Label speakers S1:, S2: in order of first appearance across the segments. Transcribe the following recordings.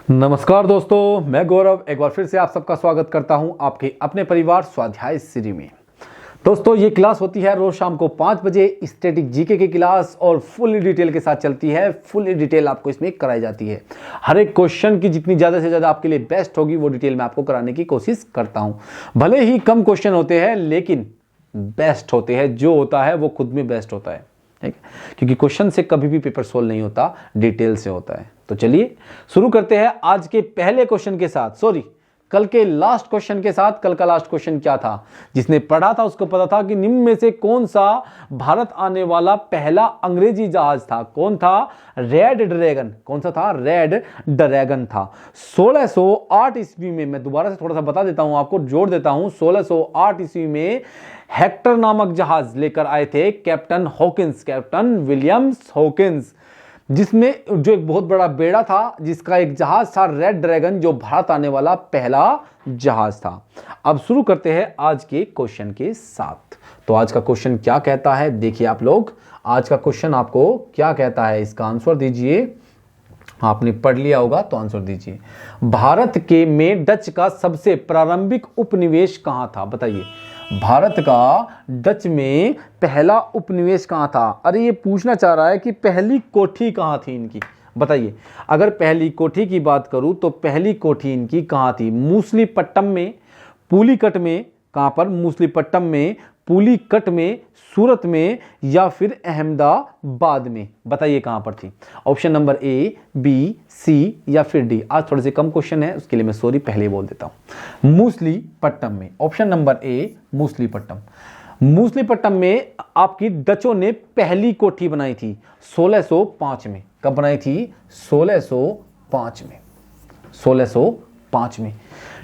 S1: नमस्कार दोस्तों, मैं गौरव एक बार फिर से आप सबका स्वागत करता हूं आपके अपने परिवार स्वाध्याय सीरी में। दोस्तों, ये क्लास होती है रोज शाम को 5 बजे स्टैटिक जीके की क्लास और फुल डिटेल के साथ चलती है। फुल डिटेल आपको इसमें कराई जाती है। हर एक क्वेश्चन की जितनी ज़्यादा से ज़्यादा आपके लिए बेस्ट होगी वो डिटेल मैं आपको कराने की कोशिश करता हूँ। भले ही कम क्वेश्चन होते हैं लेकिन बेस्ट होते हैं। जो होता है वो खुद में बेस्ट होता है, ठीक है, क्योंकि क्वेश्चन से कभी भी पेपर सोल्व नहीं होता, डिटेल से होता है। तो चलिए शुरू करते हैं आज के पहले क्वेश्चन के साथ, कल के लास्ट क्वेश्चन के साथ। कल का लास्ट क्वेश्चन क्या था? जिसने पढ़ा था उसको पता था कि निम्न में से कौन सा भारत आने वाला पहला अंग्रेजी जहाज था? कौन था? Red dragon. कौन सा था? रेड ड्रैगन था। 1608 ईस्वी में, मैं दोबारा से थोड़ा सा बता देता हूं आपको, जोड़ देता हूं। 1608 ईस्वी में हेक्टर नामक जहाज लेकर आए थे captain Hawkins, captain Williams Hawkins, जिसमें जो एक बहुत बड़ा बेड़ा था, जिसका एक जहाज था रेड ड्रैगन, जो भारत आने वाला पहला जहाज था। अब शुरू करते हैं आज के क्वेश्चन के साथ। तो आज का क्वेश्चन क्या कहता है, देखिए आप लोग। आज का क्वेश्चन आपको क्या कहता है, इसका आंसर दीजिए। आपने पढ़ लिया होगा तो आंसर दीजिए। भारत के में डच का सबसे प्रारंभिक उपनिवेश कहां था? बताइए, भारत का डच में पहला उपनिवेश कहां था? अरे ये पूछना चाह रहा है कि पहली कोठी कहां थी इनकी। बताइए, अगर पहली कोठी की बात करूं तो पहली कोठी इनकी कहां थी? मूसलीपट्टम में, पुलिकट में? कहां पर? मूसलीपट्टम में, पुलिकट में, सूरत में, या फिर अहमदाबाद में? बताइए कहां पर थी। Option number A, B, C या फिर डी। आज थोड़े से कम क्वेश्चन है, उसके लिए मैं सॉरी पहले ही बोल देता हूं। मूसलीपट्टम में, ऑप्शन नंबर ए मूसलीपट्टम। मूसलीपट्टम में आपकी डचों ने पहली कोठी बनाई थी 1605 में। कब बनाई थी? 1605 में। 1605 में,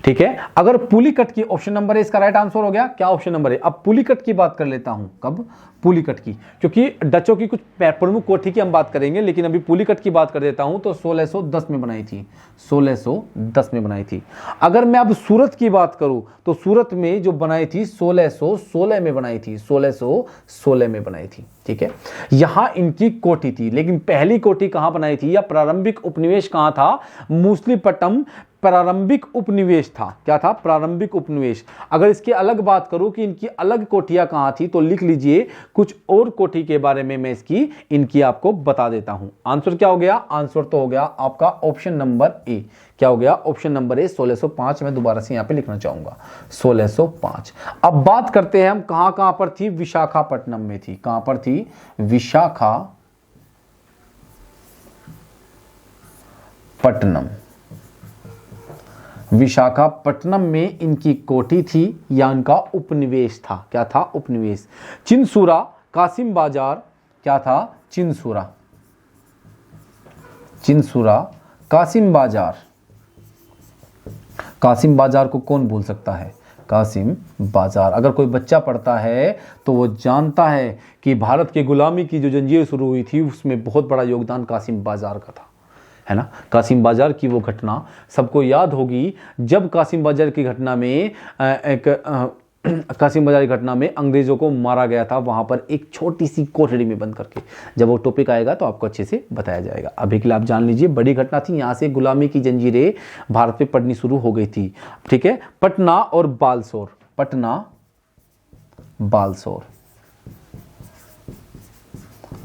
S1: ठीक है। अगर पुलिकट की, ऑप्शन नंबर ए इसका राइट आंसर हो गया। क्या ऑप्शन नंबर ए? अब पुलिकट की बात कर लेता हूं। कब? पुलिकट की, क्योंकि डचों की कुछ प्रमुख कोठी की हम बात करेंगे, लेकिन अभी पुलिकट की बात कर देता हूं। तो 1610 में बनाई थी, 1610 में बनाई थी। अगर मैं अब सूरत की बात करूं तो सूरत में जो बनाई थी 1616 में बनाई थी, 1616 में बनाई थी, ठीक है। यहां इनकी कोठी थी, लेकिन पहली कोठी कहां बनाई थी या प्रारंभिक उपनिवेश कहां था? मूसलीपट्टम प्रारंभिक उपनिवेश था। क्या था? प्रारंभिक उपनिवेश। अगर इसकी अलग बात करूं कि इनकी अलग कोठियां कहां थी, तो लिख लीजिए। कुछ और कोठी के बारे में मैं इनकी आपको बता देता हूं। आंसर क्या हो गया? आंसर तो हो गया आपका ऑप्शन नंबर ए। क्या हो गया? ऑप्शन नंबर ए 1605। मैं दोबारा से यहां पे लिखना चाहूंगा 1605। अब बात करते हैं हम कहां कहां पर थी। विशाखापट्टनम में थी। कहां पर थी? विशाखापट्टनम। विशाखापट्टनम में इनकी कोठी थी या इनका उपनिवेश था। क्या था? उपनिवेश। चिनसूरा, कासिम बाजार। क्या था? चिनसूरा, चिनसूरा, कासिम बाजार। कासिम बाजार को कौन भूल सकता है? कासिम बाजार। अगर कोई बच्चा पढ़ता है तो वो जानता है कि भारत की गुलामी की जो जंजीर शुरू हुई थी उसमें बहुत बड़ा योगदान कासिम बाजार का था, है ना। कासिम बाजार की वो घटना सबको याद होगी, जब कासिम बाजार की घटना में कासिम बाजार की घटना में अंग्रेजों को मारा गया था, वहां पर एक छोटी सी कोठरी में बंद करके। जब वो टॉपिक आएगा तो आपको अच्छे से बताया जाएगा। अभी के लिए आप जान लीजिए, बड़ी घटना थी। यहां से गुलामी की जंजीरें भारत पे पड़नी शुरू हो गई थी, ठीक है। पटना और बालसोर, पटना, बालसोर,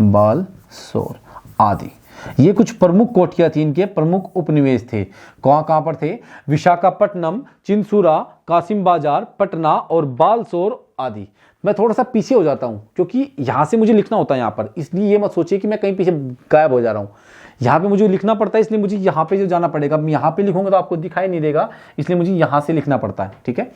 S1: बालसोर आदि, ये कुछ प्रमुख कोठियां थी, इनके प्रमुख उपनिवेश थे। कहां पर थे? विशाखापट्टनम, चिनसूरा, कासिम बाजार, पटना और बालसोर आदि। मैं थोड़ा सा पीछे हो जाता हूं क्योंकि यहां से मुझे लिखना होता है यहां पर, इसलिए ये मत सोचिए कि मैं कहीं पीछे गायब हो जा रहा हूं। यहां पे मुझे लिखना पड़ता है, इसलिए मुझे यहां पे जो जाना पड़ेगा। मैं यहां पे लिखूंगा तो आपको दिखाई नहीं देगा, इसलिए मुझे यहां से लिखना पड़ता है, ठीक है।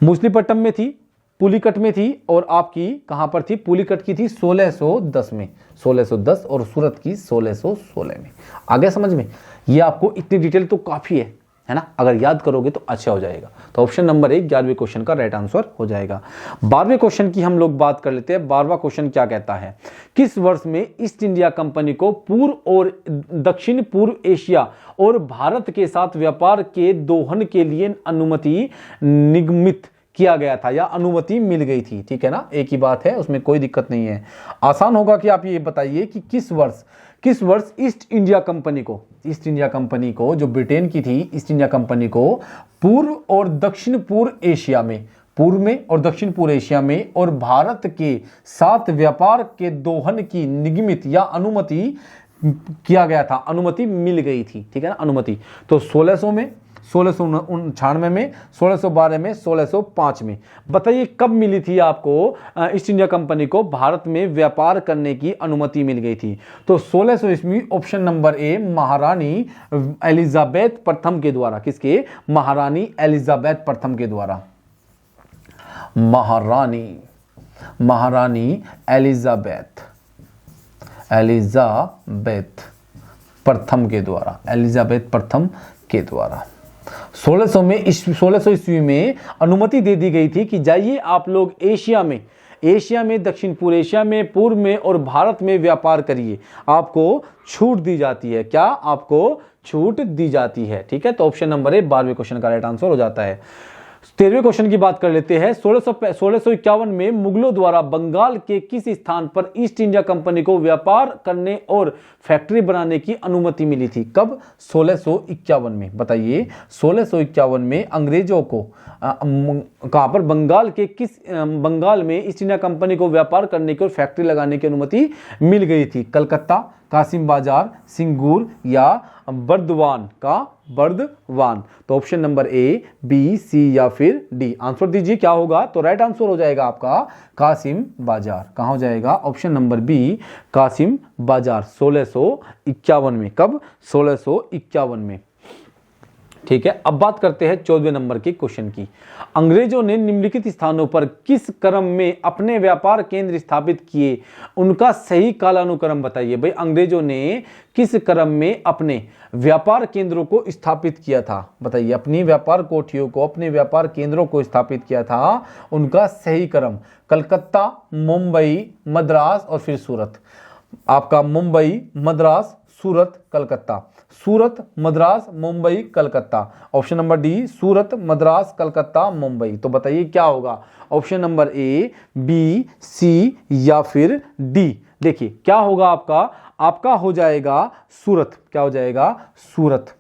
S1: मूसलीपट्टम में थी, पुलिकट में थी, और आपकी कहां पर थी? पुलिकट की थी 1610 में, 1610, और सूरत की 1616 में। आगे समझ में? ये आपको इतनी डिटेल तो काफी है ना। अगर याद करोगे तो अच्छा हो जाएगा। तो ऑप्शन नंबर 1 11वें क्वेश्चन का राइट आंसर हो जाएगा। 12वें क्वेश्चन की हम लोग बात कर लेते हैं। 12वां क्वेश्चन क्या कहता है? किस वर्ष में ईस्ट इंडिया कंपनी को पूर्व और दक्षिण पूर्व एशिया और भारत के साथ व्यापार के दोहन के लिए अनुमति निगमित किया गया था या अनुमति मिल गई थी? ठीक है ना, एक ही बात है, उसमें कोई दिक्कत नहीं है। आसान होगा कि आप ये बताइए कि किस वर्ष किस वर्ष ईस्ट इंडिया कंपनी को जो ब्रिटेन की थी, ईस्ट इंडिया कंपनी को पूर्व और दक्षिण पूर्व एशिया में और भारत के साथ व्यापार के दोहन की निगमित या अनुमति किया गया था, अनुमति मिल गई थी, ठीक है ना, अनुमति। तो 1600 में, 1699 में, 1612 में, 1605 में। बताइए कब मिली थी आपको ईस्ट इंडिया कंपनी को भारत में व्यापार करने की अनुमति मिल गई थी? तो 1600 ईस्वी, ऑप्शन नंबर ए, महारानी एलिजाबेथ प्रथम के द्वारा। किसके? महारानी एलिजाबेथ प्रथम के द्वारा। महारानी एलिजाबेथ प्रथम के द्वारा, 1600 ईस्वी में अनुमति दे दी गई थी कि जाइए आप लोग एशिया में, दक्षिण पूर्व एशिया में, पूर्व में और भारत में व्यापार करिए, आपको छूट दी जाती है। क्या? आपको छूट दी जाती है, ठीक है। तो ऑप्शन नंबर ए 12वें क्वेश्चन का राइट आंसर हो जाता है। 13वें क्वेश्चन की बात कर लेते हैं। 1651 में मुगलों द्वारा बंगाल के किस स्थान पर ईस्ट इंडिया कंपनी को व्यापार करने और फैक्ट्री बनाने की अनुमति मिली थी? कब? 1651 में। बताइए 1651 में अंग्रेजों को कहां पर, बंगाल में ईस्ट इंडिया कंपनी को व्यापार करने की और फैक्ट्री लगाने की अनुमति मिल गई थी? कलकत्ता, कासिम बाजार, सिंगूर या बर्दवान बर्दवान। तो option number A, B, C या फिर डी। आंसर दीजिए क्या होगा? तो राइट आंसर हो जाएगा आपका कासिम बाजार। कहां हो जाएगा? ऑप्शन नंबर बी, कासिम बाजार, 1651 में। कब? 1651 में, ठीक है। अब बात करते हैं 14वें नंबर के क्वेश्चन की। अंग्रेजों ने निम्नलिखित स्थानों पर किस क्रम में अपने व्यापार केंद्र स्थापित किए? उनका सही कालानुक्रम बताइए। भाई अंग्रेजों ने किस क्रम में अपने व्यापार केंद्रों को स्थापित किया था? बताइए, अपनी व्यापार कोठियों को, अपने व्यापार केंद्रों को स्थापित किया था, उनका सही क्रम। कलकत्ता, मुंबई, मद्रास और फिर सूरत। आपका Mumbai, Madras, Surat, Calcutta. Surat, Madras, Mumbai, Calcutta. Option number D, Surat, Madras, Calcutta, Mumbai. तो बताइए क्या होगा? Option number A, B, C या फिर डी। देखिए क्या होगा आपका हो जाएगा सूरत। क्या हो जाएगा? सूरत,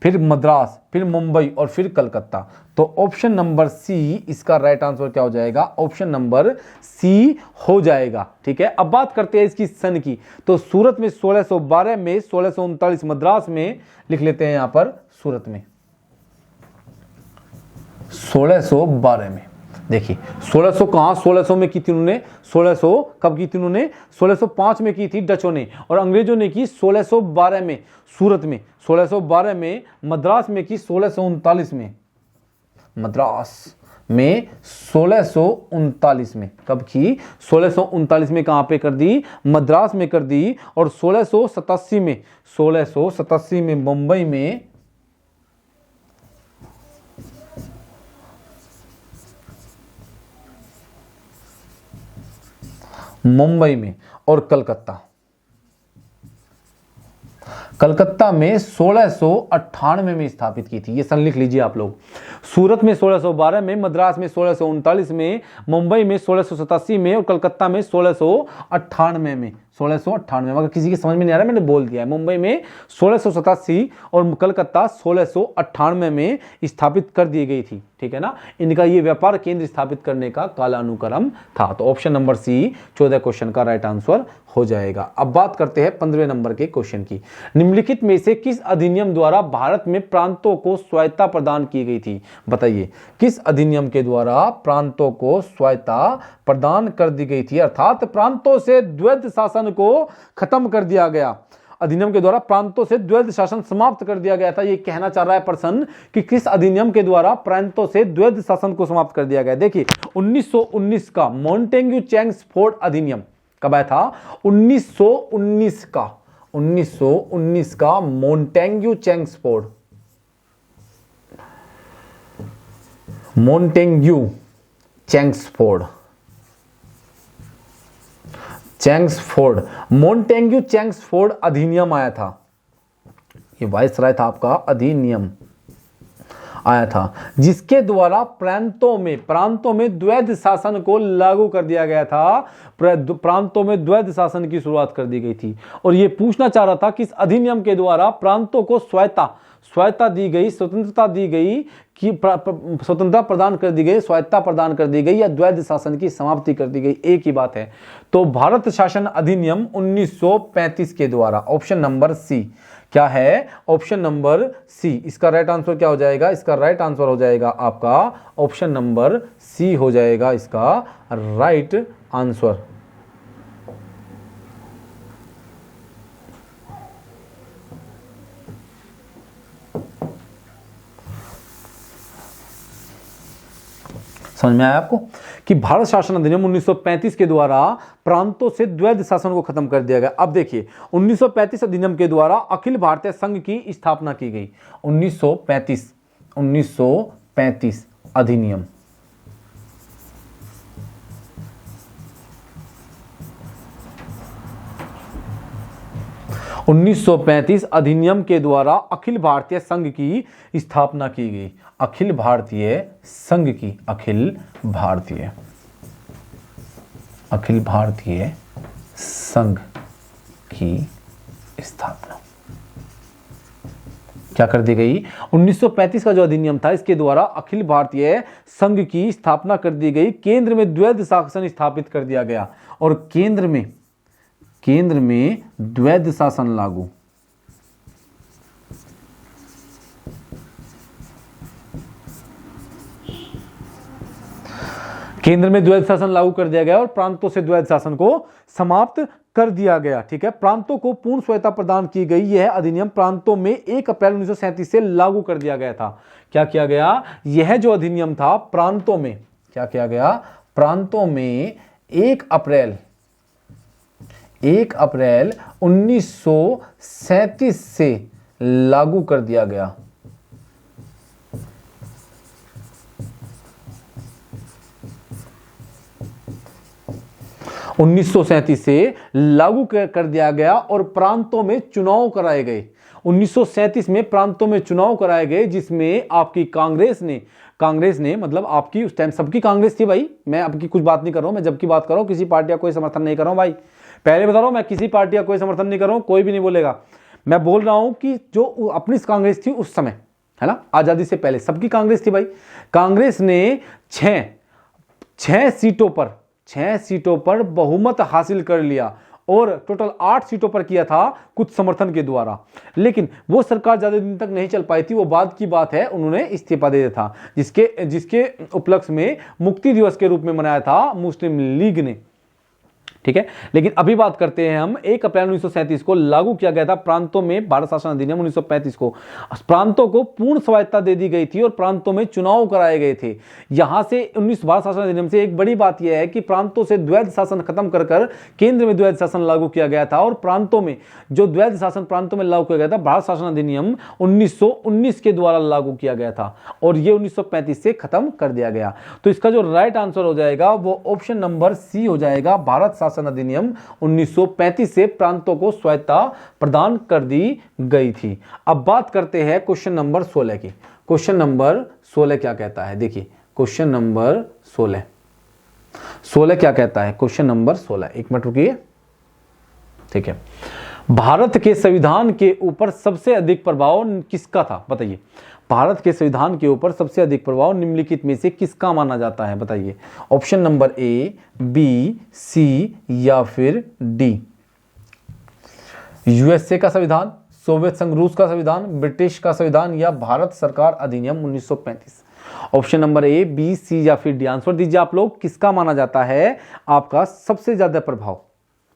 S1: फिर मद्रास, फिर मुंबई और फिर कलकत्ता। तो ऑप्शन नंबर सी इसका राइट आंसर क्या हो जाएगा? ऑप्शन नंबर सी हो जाएगा, ठीक है। अब बात करते हैं इसकी सन की। तो सूरत में 1612 में, 1639 मद्रास में, लिख लेते हैं यहां पर सूरत में 1612 में। देखिए 1600 कहां, 1600 में की थी उन्होंने, 1600 कब की थी उन्होंने? 1605 में की थी डचों ने, और अंग्रेजों ने की 1612 में सूरत में, 1612 में मद्रास में की 1639 में, मद्रास में 1639 में। कब की? 1639 में। कहां पे कर दी? मद्रास में कर दी। और 1687 में मुंबई में, और कलकत्ता में 1698 में स्थापित की थी। ये सन लिख लीजिए आप लोग। सूरत में 1612 में, मद्रास में 1639 में, मुंबई में 1687 में और कलकत्ता में 1698 में। 1698 में। अगर किसी की समझ में नहीं आ रहा, मैंने बोल दिया है। मुंबई में 1687 और कलकत्ता 1698 में स्थापित कर दी गई थी, ठीक है ना। इनका ये व्यापार केंद्र स्थापित करने का कालानुक्रम था। तो ऑप्शन नंबर सी 14 क्वेश्चन का राइट आंसर हो जाएगा। अब बात करते हैं 15वें नंबर के क्वेश्चन की। निम्नलिखित में से किस अधिनियम द्वारा भारत में प्रांतों को स्वायत्ता प्रदान की गई थी? बताइए किस अधिनियम के द्वारा प्रांतों को स्वायत्ता प्रदान कर दी गई थी, अर्थात प्रांतों से द्वैध शासन को खत्म कर दिया गया। अधिनियम के द्वारा प्रांतों से द्वैध शासन समाप्त कर दिया गया था। ये कहना चाह रहा है प्रश्न कि किस अधिनियम के द्वारा प्रांतों से द्वैध शासन को समाप्त कर दिया गया। देखिए 1919 का मॉन्टेग्यू चेम्सफोर्ड अधिनियम कब आया था? 1919 का मॉन्टेग्यू चेम्सफोर्ड, मॉन्टेग्यू चेम्सफोर्ड अधिनियम आया था। ये वाइसराय था आपका अधिनियम। आया था, जिसके द्वारा प्रांतों में द्वैध शासन को लागू कर दिया गया था। प्रांतों में द्वैध शासन की शुरुआत कर दी गई थी। और यह पूछना चाह रहा था कि इस अधिनियम के द्वारा प्रांतों को स्वायत्ता दी गई, स्वतंत्रता दी गई, कि स्वतंत्रता प्रदान कर दी गई, स्वायत्ता प्रदान कर दी गई, या द्वैध शासन की समाप्ति कर दी गई, एक ही बात है। तो भारत शासन अधिनियम 1935 के द्वारा, ऑप्शन नंबर सी क्या है, ऑप्शन नंबर सी। इसका राइट आंसर क्या हो जाएगा, इसका राइट आंसर हो जाएगा आपका ऑप्शन नंबर सी हो जाएगा इसका राइट आंसर। समझ में आया आपको कि भारत शासन अधिनियम 1935 के द्वारा प्रांतों से द्वैध शासन को खत्म कर दिया गया। अब देखिए 1935 अधिनियम के द्वारा अखिल भारतीय संघ की स्थापना की गई। 1935 अधिनियम, अधिनियम के द्वारा अखिल भारतीय संघ की स्थापना की गई। अखिल भारतीय संघ की, अखिल भारतीय संघ की स्थापना क्या कर दी गई। 1935 का जो अधिनियम था, इसके द्वारा अखिल भारतीय संघ की स्थापना कर दी गई। केंद्र में द्वैध शासन स्थापित कर दिया गया और केंद्र में द्वैध शासन लागू। केंद्र में द्वैध शासन लागू कर दिया गया और प्रांतों से द्वैध शासन को समाप्त कर दिया गया। ठीक है, प्रांतों को पूर्ण स्वायत्ता प्रदान की गई। यह अधिनियम प्रांतों में 1 अप्रैल 1937 से लागू कर दिया गया था। क्या किया गया, यह जो अधिनियम था प्रांतों में क्या किया गया, प्रांतों में 1 अप्रैल 1937 से लागू कर दिया गया। से लागू कर दिया गया और प्रांतों में चुनाव कराए गए। 1937 में प्रांतों में चुनाव कराए गए, जिसमें आपकी कांग्रेस ने मतलब आपकी उस टाइम सबकी कांग्रेस थी भाई। मैं आपकी कुछ बात नहीं कर रहा हूं, मैं जब की बात कर रहा हूं, किसी पार्टी का कोई समर्थन नहीं कर रहा हूं भाई। पहले बता रहा हूं, मैं किसी पार्टी का कोई समर्थन नहीं कर रहा हूं, कोई भी नहीं बोलेगा। मैं बोल रहा हूं कि जो अपनी कांग्रेस थी उस समय, है ना, आजादी से पहले सबकी कांग्रेस थी भाई। कांग्रेस ने 6 सीटों पर बहुमत हासिल कर लिया और टोटल 8 सीटों पर किया था कुछ समर्थन के द्वारा। लेकिन वो सरकार ज्यादा दिन तक नहीं चल पाई थी, वो बाद की बात है, उन्होंने इस्तीफा दे दिया था, जिसके उपलक्ष्य में मुक्ति दिवस के रूप में मनाया था मुस्लिम लीग ने। ठीक है, लेकिन अभी बात करते हैं हम 1 अप्रैल 1937 को लागू किया गया था प्रांतों में भारत शासन अधिनियम 1935 को। प्रांतों को पूर्ण स्वायत्ता दे दी गई थी और प्रांतों में चुनाव कराए गए थे। यहां से 19 भारत शासन अधिनियम से एक बड़ी बात यह है कि प्रांतों से द्वैध शासन खत्म कर केंद्र में द्वैध शासन लागू किया गया था और प्रांतों में जो द्वैध शासन प्रांतों में लागू किया गया था, भारत शासन अधिनियम 1919 के द्वारा लागू किया गया था और यह 1935 से खत्म कर दिया गया। तो इसका जो राइट आंसर हो जाएगा वो ऑप्शन नंबर सी हो जाएगा। भारत शासन अधिनियम 1935 से प्रांतों को स्वायत्ता प्रदान कर दी गई थी। अब बात करते हैं क्वेश्चन नंबर 16 की। क्वेश्चन नंबर 16 क्या कहता है, देखिए क्वेश्चन नंबर 16 क्या कहता है। क्वेश्चन नंबर 16, एक मिनट रुकिए। ठीक है, भारत के संविधान के ऊपर सबसे अधिक प्रभाव किसका था, बताइए। भारत के संविधान के ऊपर सबसे अधिक प्रभाव निम्नलिखित में से किसका माना जाता है, बताइए। Option number A, B, C या फिर डी। यूएसए का संविधान, सोवियत संघ रूस का संविधान, ब्रिटिश का संविधान या भारत सरकार अधिनियम 1935। Option number A, B, C या फिर डी। आंसर दीजिए आप लोग, किसका माना जाता है आपका सबसे ज्यादा प्रभाव,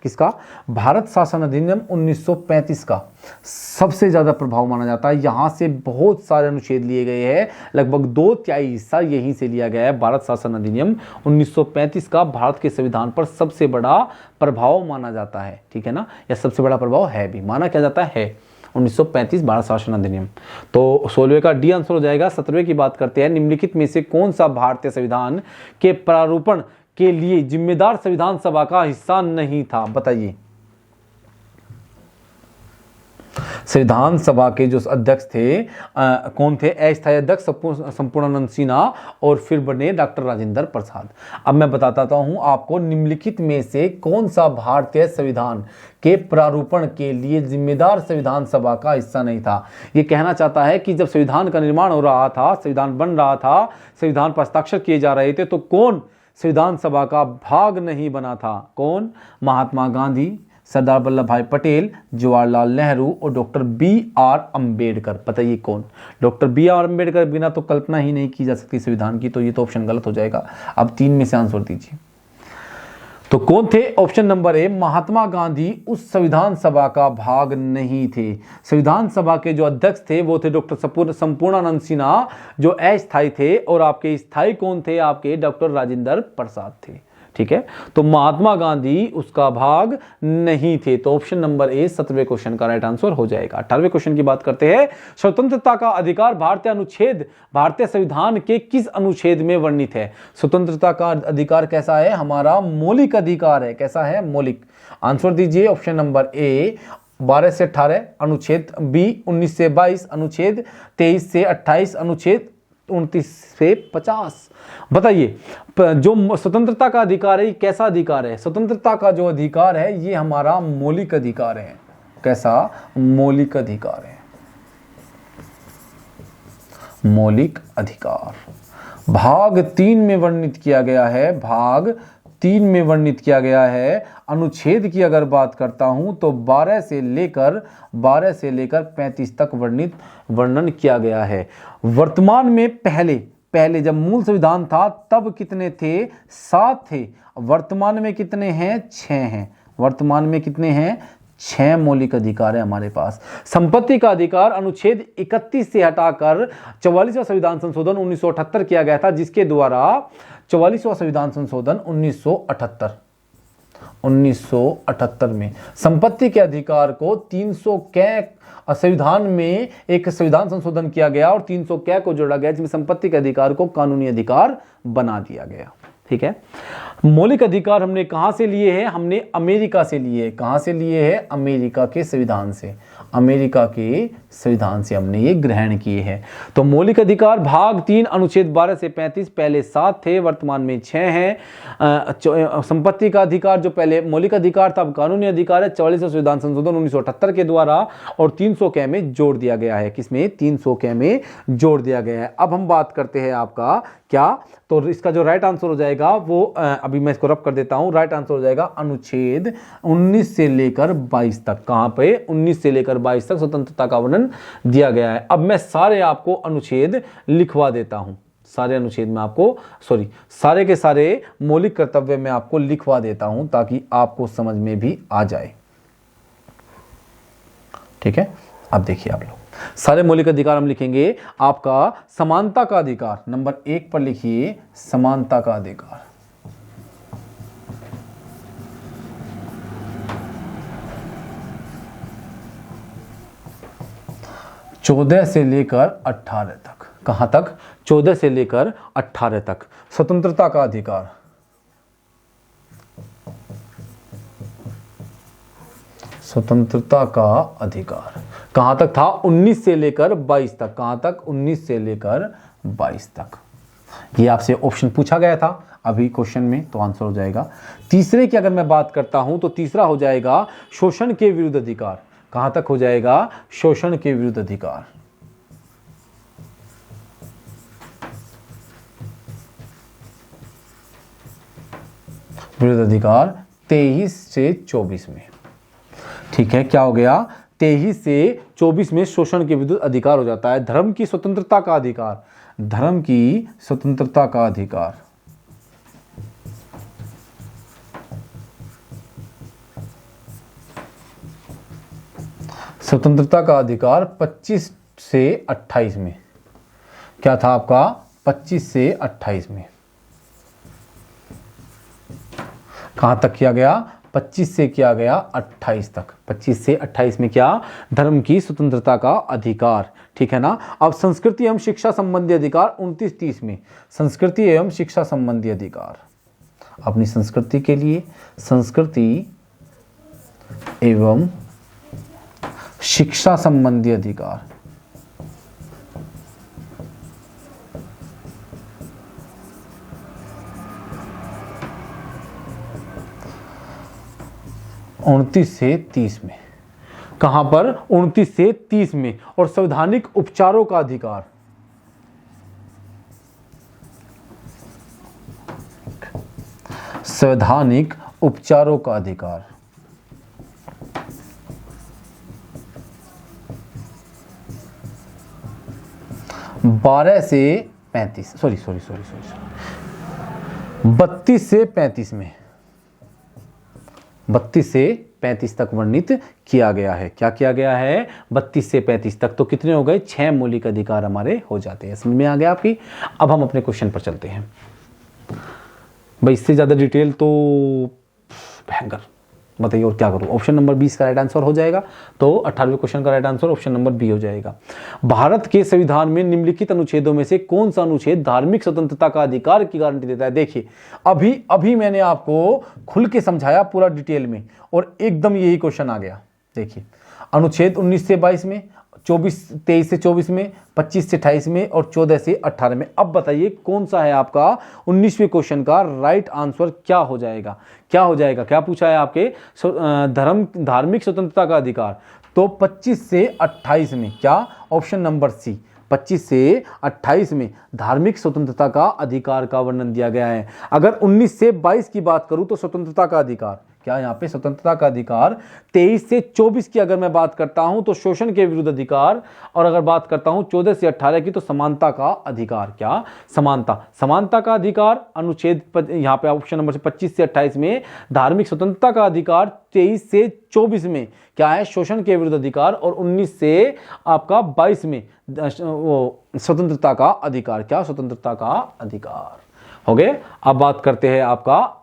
S1: किसका। भारत शासन अधिनियम 1935 का सबसे ज्यादा प्रभाव माना जाता है। यहां से बहुत सारे अनुच्छेद लिए गए हैं, लगभग 2/3 हिस्सा यहीं से लिया गया है। भारत शासन अधिनियम 1935 का भारत के संविधान पर सबसे बड़ा प्रभाव माना जाता है, ठीक है ना, या सबसे बड़ा प्रभाव है भी, माना क्या जाता है 1935 भारत शासन अधिनियम। तो 16वें का डी आंसर हो जाएगा। 17वें की बात करते हैं, निम्नलिखित में से कौन सा भारतीय संविधान के प्रारूपण के लिए जिम्मेदार संविधान सभा का हिस्सा नहीं था, बताइए। संविधान सभा के जो अध्यक्ष थे कौन थे? अस्थायी अध्यक्ष संपूर्णानंद सिन्हा और फिर बने डॉक्टर राजेंद्र प्रसाद। अब मैं बताता हूं आपको निम्नलिखित में से कौन सा भारतीय संविधान के प्रारूपण के लिए जिम्मेदार संविधान सभा का हिस्सा नहीं था। ये कहना चाहता है कि जब संविधान का निर्माण हो रहा था, संविधान बन रहा था, संविधान पर हस्ताक्षर किए जा रहे थे, तो कौन संविधान सभा का भाग नहीं बना था? कौन? महात्मा गांधी, सरदार वल्लभ भाई पटेल, जवाहरलाल नेहरू और डॉक्टर B.R. अम्बेडकर। बताइए कौन? Doctor B.R. अम्बेडकर बिना तो कल्पना ही नहीं की जा सकती संविधान की, तो ये तो ऑप्शन गलत हो जाएगा। अब 3 में से आंसर दीजिए। तो कौन थे? ऑप्शन नंबर ए, महात्मा गांधी उस संविधान सभा का भाग नहीं थे। संविधान सभा के जो अध्यक्ष थे वो थे डॉक्टर संपूर्णानंद सिन्हा, जो अस्थायी थे, और आपके स्थायी कौन थे? आपके डॉक्टर राजेंद्र प्रसाद थे। ठीक है, तो महात्मा गांधी उसका भाग नहीं थे। तो ऑप्शन नंबर ए 17वें क्वेश्चन का राइट आंसर हो जाएगा। 18वें क्वेश्चन की बात करते हैं। स्वतंत्रता का अधिकार भारतीय संविधान के किस अनुच्छेद में वर्णित है? स्वतंत्रता का अधिकार कैसा है? हमारा मौलिक अधिकार है। कैसा है? मौलिक। आंसर दीजिए। ऑप्शन नंबर ए 12 से 18, अनुच्छेद बी 19 से 22, अनुच्छेद 23 से 28, अनुच्छेद 29 से 50। बताइए, जो स्वतंत्रता का अधिकार है ये कैसा अधिकार है? स्वतंत्रता का जो अधिकार है ये हमारा मौलिक अधिकार है। कैसा? मौलिक अधिकार है। मौलिक अधिकार भाग 3 में वर्णित किया गया है। भाग 3 में वर्णित किया गया है। अनुच्छेद की अगर बात करता हूं तो 12 से लेकर 35 तक वर्णन किया गया है। वर्तमान में पहले जब मूल संविधान था तब कितने थे? 7 थे। वर्तमान में कितने हैं? 6 हैं। वर्तमान में कितने हैं? 6 मौलिक अधिकार है हमारे पास। संपत्ति का अधिकार अनुच्छेद 31 से हटाकर 44वां संविधान संशोधन 1978 किया गया था, जिसके द्वारा 44वां संविधान संशोधन 1978 में संपत्ति के अधिकार को 300 कै संविधान में एक संविधान संशोधन किया गया और 300 कै को जोड़ा गया, जिसमें संपत्ति के अधिकार को कानूनी अधिकार बना दिया गया। ठीक है, मौलिक अधिकार हमने कहां से लिए हैं? हमने अमेरिका से लिए। कहां से लिए हैं? अमेरिका के संविधान से। अमेरिका के संविधान से हमने ये ग्रहण किए हैं। तो मौलिक अधिकार भाग 3 अनुच्छेद 12 से 35 पहले 7 थे, वर्तमान में 6 हैं। संपत्ति का अधिकार जो पहले मौलिक अधिकार था अब कानूनी अधिकार है 44वां संविधान संशोधन 1978 के द्वारा, और 300 कै में जोड़ दिया गया है। किसमें? 300 कै में जोड़ दिया गया है। अब हम बात करते हैं आपका क्या, तो इसका जो राइट आंसर हो जाएगा वो अभी मैं इसको रब कर देता हूं। राइट आंसर हो जाएगा अनुच्छेद 19 से लेकर 22 तक। कहां पे? 19 से लेकर 22 तक स्वतंत्रता का वर्णन दिया गया है। अब मैं सारे आपको अनुच्छेद लिखवा देता हूं। सारे अनुच्छेद में आपको सारे के सारे मौलिक कर्तव्य में आपको लिखवा देता हूं ताकि आपको समझ में भी आ जाए। ठीक है, अब देखिए आप लोग सारे मौलिक अधिकार हम लिखेंगे। आपका समानता का अधिकार नंबर 1 पर लिखिए। समानता का अधिकार, चौदह से लेकर 18 तक। कहां तक? 14 से लेकर 18 तक। स्वतंत्रता का अधिकार, स्वतंत्रता का अधिकार कहां तक था? 19 से लेकर 22 तक। कहां तक? 19 से लेकर 22 तक। ये आपसे ऑप्शन पूछा गया था अभी क्वेश्चन में, तो आंसर हो जाएगा। तीसरे की अगर मैं बात करता हूं तो तीसरा हो जाएगा शोषण के विरुद्ध अधिकार। कहां तक हो जाएगा? शोषण के विरुद्ध अधिकार। विरुद्ध अधिकार 23 से 24 में। ठीक है, क्या हो गया? 23 से 24 में शोषण के विरुद्ध अधिकार हो जाता है। धर्म की स्वतंत्रता का अधिकार, धर्म की स्वतंत्रता का अधिकार, स्वतंत्रता का अधिकार 25 से 28 में। क्या था आपका? 25 से 28 में। कहां तक किया गया? 25 से किया गया 28 तक। 25 से 28 में क्या? धर्म की स्वतंत्रता का अधिकार। ठीक है ना। अब संस्कृति एवं शिक्षा संबंधी अधिकार 29-30 में। संस्कृति एवं शिक्षा संबंधी अधिकार, अपनी संस्कृति के लिए संस्कृति एवं शिक्षा संबंधी अधिकार। उनतीस से 30 में, कहां पर? 29 से 30 में। और संवैधानिक उपचारों का अधिकार, संवैधानिक उपचारों का अधिकार 12 से 35, सॉरी 32 से 35 में, 32 से 35 तक वर्णित किया गया है। क्या किया गया है? 32 से 35 तक। तो कितने हो गए? 6 मौलिक अधिकार हमारे हो जाते हैं। समझ में आ गया आपकी? अब हम अपने क्वेश्चन पर चलते हैं। भाई इससे ज़्यादा डिटेल तो भयंकर, बताइए और क्या करूँ? ऑप्शन नंबर 20 का राइट आंसर हो जाएगा। तो 18वें क्वेश्चन का right answer option number b हो जाएगा। भारत के संविधान में निम्नलिखित अनुच्छेदों में से कौन सा अनुच्छेद धार्मिक स्वतंत्रता का अधिकार की गारंटी देता है? देखिए अभी मैंने आपको खुल के समझाया पूरा डिटेल में, और एकदम यही क्वेश्चन आ गया। देखिए अनुच्छेद 19 से 22 में, 23 से 24 में, 25 से 28 में और 14 से 18 में। अब बताइए कौन सा है आपका 19वें क्वेश्चन का राइट आंसर? क्या हो जाएगा? क्या हो जाएगा? क्या पूछा है आपके? धार्मिक स्वतंत्रता का अधिकार। तो 25 से 28 में क्या? ऑप्शन नंबर सी, 25 से 28 में धार्मिक स्वतंत्रता का अधिकार का वर्णन दिया गया है। अगर 19 से 22 की बात करूं तो स्वतंत्रता का अधिकार, क्या यहाँ पे स्वतंत्रता का अधिकार। 23 से 24 की अगर मैं बात करता हूं तो शोषण के विरुद्ध अधिकार, और अगर बात करता हूं 14 से 18 की तो समानता का अधिकार। क्या? समानता का अधिकार। अनुच्छेद यहाँ पे ऑप्शन नंबर 25 से 28 में धार्मिक स्वतंत्रता का अधिकार, 23 से 24 में क्या है? शोषण के विरुद्ध अधिकार, और 19 से आपका 22 में वो स्वतंत्रता का अधिकार। क्या? स्वतंत्रता का अधिकार हो गए। अब बात करते हैं आपका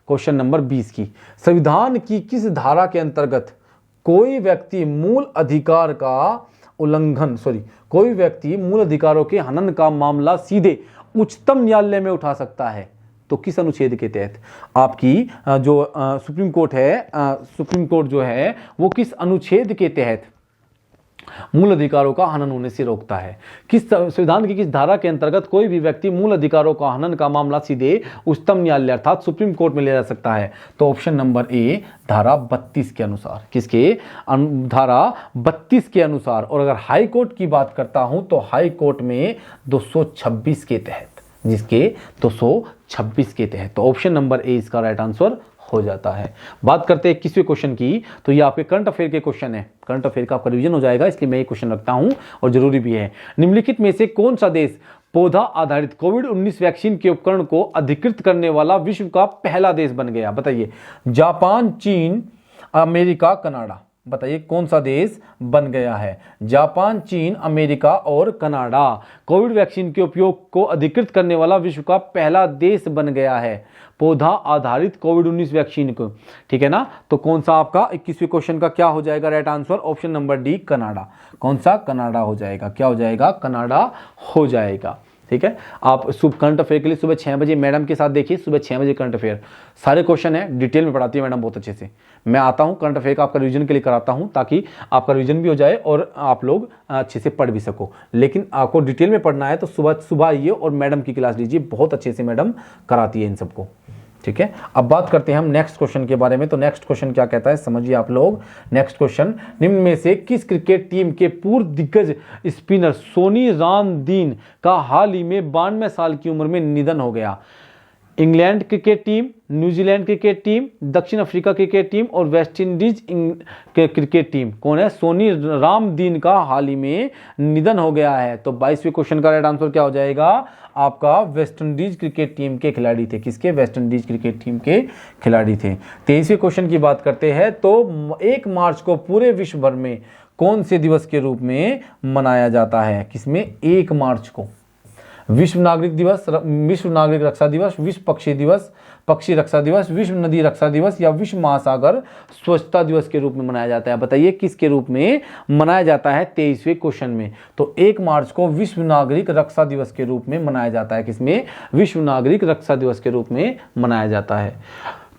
S1: क्वेश्चन नंबर 20 की। संविधान की किस धारा के अंतर्गत कोई व्यक्ति मूल अधिकारों के हनन का मामला सीधे उच्चतम न्यायालय में उठा सकता है? तो किस अनुच्छेद के तहत? आपकी जो सुप्रीम कोर्ट है, सुप्रीम कोर्ट जो है वो किस अनुच्छेद के तहत मूल अधिकारों का हनन होने से रोकता है? किस संविधान की किस धारा के अंतर्गत कोई भी व्यक्ति मूल अधिकारों का हनन का मामला सीधे उच्चतम न्यायालय अर्थात सुप्रीम कोर्ट में ले जा सकता है? तो ऑप्शन नंबर ए, धारा 32 के अनुसार। किसके? धारा 32 के अनुसार। और अगर हाई कोर्ट की बात करता हूं तो हाई कोर्ट में 226 के तहत, जिसके 226 के तहत। तो ऑप्शन नंबर ए इसका राइट आंसर हो जाता है। बात करते हैं 21वें क्वेश्चन की। तो ये आपके करंट अफेयर के क्वेश्चन है, करंट अफेयर का आपका रिवीजन हो जाएगा, इसलिए मैं ये क्वेश्चन रखता हूं और जरूरी भी है। निम्नलिखित में से कौन सा देश पौधा आधारित कोविड-19 वैक्सीन के उपकरण को अधिकृत करने वाला विश्व का पहला देश बन गया? बताइए। जापान, चीन, अमेरिका, कनाडा। बताइए कौन सा देश बन गया है? जापान, चीन, अमेरिका और कनाडा कोविड वैक्सीन के उपयोग को अधिकृत करने वाला विश्व का पहला देश बन गया है पौधा आधारित कोविड-19 वैक्सीन को। ठीक है ना? तो कौन सा आपका 21वें क्वेश्चन का क्या हो जाएगा right answer? Option number D, Canada. कौन सा? कनाडा हो जाएगा। क्या हो जाएगा? कनाडा हो जाएगा। ठीक है। आप करंट अफेयर के लिए सुबह 6 बजे मैडम के साथ देखिए, सुबह 6 बजे करंट अफेयर सारे क्वेश्चन है, डिटेल में पढ़ाती है मैडम बहुत अच्छे से। मैं आता हूं करंट अफेयर का आपका रिवीजन के लिए कराता हूं, ताकि आपका रिवीजन भी हो जाए और आप लोग अच्छे से पढ़ भी सको। लेकिन आपको डिटेल में पढ़ना है तो सुबह आइए और मैडम की क्लास लीजिए, बहुत अच्छे से मैडम कराती है इन सबको। ठीक है। अब बात करते हैं हम नेक्स्ट क्वेश्चन के बारे में। तो नेक्स्ट क्वेश्चन क्या कहता है समझिए आप लोग। नेक्स्ट क्वेश्चन, निम्न में से किस क्रिकेट टीम के पूर्व दिग्गज स्पिनर सोनी रामदीन का हाल ही में 92 साल की उम्र में निधन हो गया? England cricket team, New Zealand cricket team, दक्षिण अफ्रीका क्रिकेट टीम और वेस्ट इंडीज क्रिकेट टीम। कौन है? सोनी रामदीन का हाल ही में निधन हो गया है। तो 22वें क्वेश्चन का राइट आंसर क्या हो जाएगा? आपका वेस्ट इंडीज क्रिकेट टीम के खिलाड़ी थे। किसके? वेस्ट इंडीज क्रिकेट टीम के खिलाड़ी थे। 23वें क्वेश्चन की बात करते हैं तो 1 मार्च को पूरे विश्व भर में कौन से दिवस के रूप में मनाया जाता है? किसमें? 1 मार्च को विश्व नागरिक दिवस, विश्व नागरिक रक्षा दिवस, विश्व पक्षी दिवस, पक्षी रक्षा दिवस, विश्व नदी रक्षा दिवस या विश्व महासागर स्वच्छता दिवस के रूप में मनाया जाता है? बताइए किसके रूप में मनाया जाता है 23वें क्वेश्चन में। तो 1 मार्च को विश्व नागरिक रक्षा दिवस के रूप में मनाया जाता है। किसमें? विश्व नागरिक रक्षा दिवस के रूप में मनाया जाता है।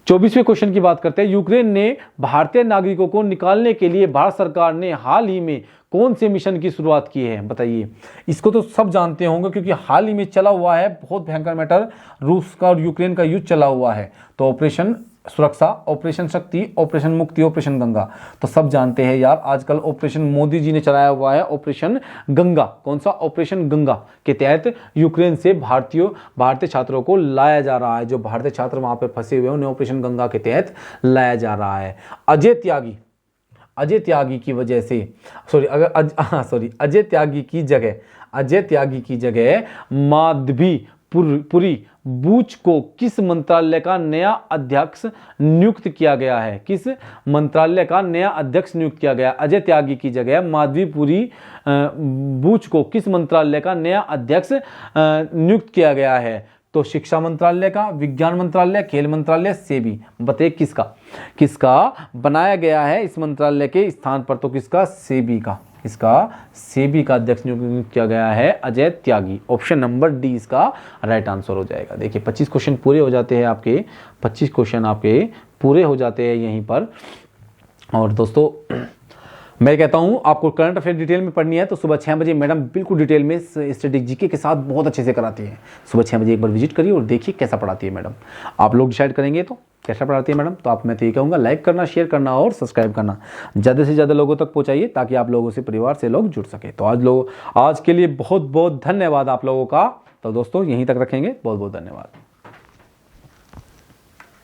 S1: 24वें क्वेश्चन की बात करते हैं। यूक्रेन ने भारतीय नागरिकों को निकालने के लिए भारत सरकार ने हाल ही में कौन से मिशन की शुरुआत की है, बताइए। इसको तो सब जानते होंगे क्योंकि हाल ही में चला हुआ है बहुत भयंकर मैटर, रूस का और यूक्रेन का युद्ध चला हुआ है। तो ऑपरेशन सुरक्षा, ऑपरेशन शक्ति, ऑपरेशन मुक्ति, ऑपरेशन गंगा, तो सब जानते हैं यार। आजकल ऑपरेशन मोदी जी ने चलाया हुआ है ऑपरेशन गंगा। कौन सा? ऑपरेशन गंगा के तहत यूक्रेन से भारतीय छात्रों को लाया जा रहा है। जो भारतीय छात्र वहां पर फंसे हुए हैं उन्हें ऑपरेशन गंगा के तहत लाया जा रहा है। अजय त्यागी की वजह से अजय त्यागी की जगह माधवीपुरी बूच को किस मंत्रालय का नया अध्यक्ष नियुक्त किया गया है? किस मंत्रालय का नया अध्यक्ष नियुक्त किया गया? अजय त्यागी की जगह माधवीपुरी बूच को किस मंत्रालय का नया अध्यक्ष नियुक्त किया गया है? तो शिक्षा मंत्रालय का, विज्ञान मंत्रालय, खेल मंत्रालय, सेबी, बताइए किसका बनाया गया है इस मंत्रालय के स्थान पर? तो किसका? सेबी का। इसका सेबी का अध्यक्ष नियुक्त किया गया है Ajay Tyagi. Option number D इसका राइट आंसर हो जाएगा। देखिए 25 क्वेश्चन पूरे हो जाते हैं आपके, 25 क्वेश्चन आपके पूरे हो जाते हैं यहीं पर। और दोस्तों मैं कहता हूं आपको करंट अफेयर डिटेल में पढ़नी है तो सुबह 6 बजे मैडम बिल्कुल डिटेल में स्टैटिक जीके के साथ बहुत अच्छे से कराती है। सुबह 6 बजे एक बार विजिट करिए और देखिए कैसा पढ़ाती है मैडम। आप लोग डिसाइड करेंगे तो कैसा पढ़ाती है मैडम। तो आप मैं तो ये कहूँगा लाइक करना, शेयर करना और सब्सक्राइब करना, ज़्यादा से ज़्यादा लोगों तक पहुँचाइए ताकि आप लोगों से, परिवार से लोग जुड़ सके। तो आज के लिए बहुत बहुत धन्यवाद आप लोगों का। तो दोस्तों यहीं तक रखेंगे। बहुत बहुत धन्यवाद।